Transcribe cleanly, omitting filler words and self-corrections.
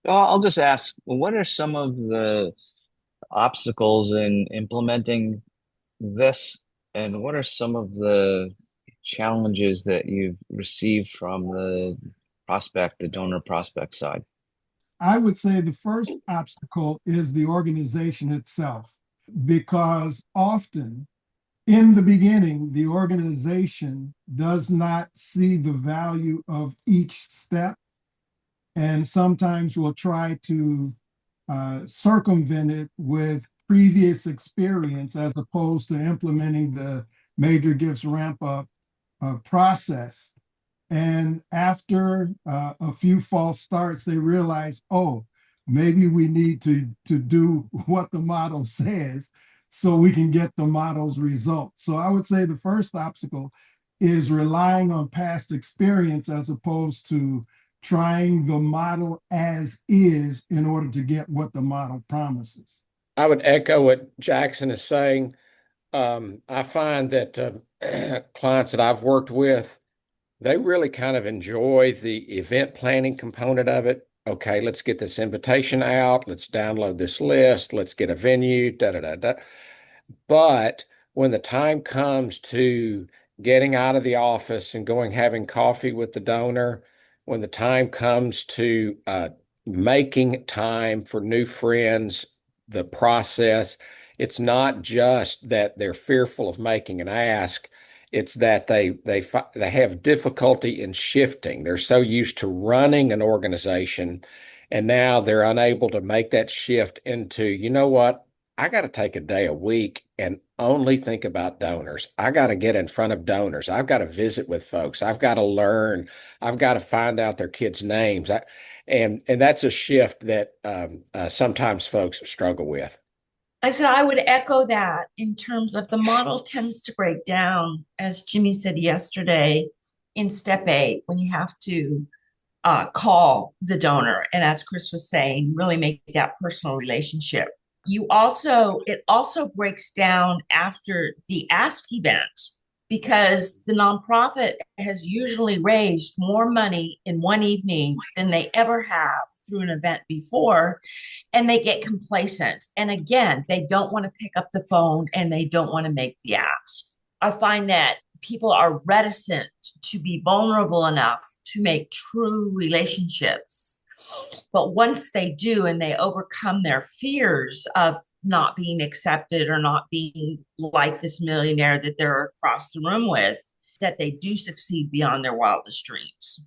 I'll just ask, what are some of the obstacles in implementing this, and what are some of the challenges that you've received from the donor prospect side? I would say the first obstacle is the organization itself, because often in the beginning, the organization does not see the value of each step, and sometimes will try to circumvent it with previous experience as opposed to implementing the major gifts ramp up process. And after a few false starts, they realize, oh, maybe we need to do what the model says so we can get the model's results. So I would say the first obstacle is relying on past experience as opposed to trying the model as is in order to get what the model promises. I would echo what Jackson is saying. I find that clients that I've worked with, they really kind of enjoy the event planning component of it. Okay, let's get this invitation out. Let's download this list. Let's get a venue, da da da da. But when the time comes to getting out of the office and going having coffee with the donor, when the time comes to making time for new friends, the process, it's not just that they're fearful of making an ask. It's that they have difficulty in shifting. They're so used to running an organization, and now they're unable to make that shift into, you know what? I got to take a day a week and only think about donors. I got to get in front of donors. I've got to visit with folks. I've got to learn. I've got to find out their kids' names. And that's a shift that sometimes folks struggle with. I said I would echo that in terms of the model tends to break down, as Jimmy said yesterday, in step 8, when you have to call the donor. And as Chris was saying, really make that personal relationship. It also breaks down after the ask event because the nonprofit has usually raised more money in one evening than they ever have through an event before, and they get complacent. And again, they don't want to pick up the phone and they don't want to make the ask. I find that people are reticent to be vulnerable enough to make true relationships. But once they do and they overcome their fears of not being accepted or not being like this millionaire that they're across the room with, that they do succeed beyond their wildest dreams.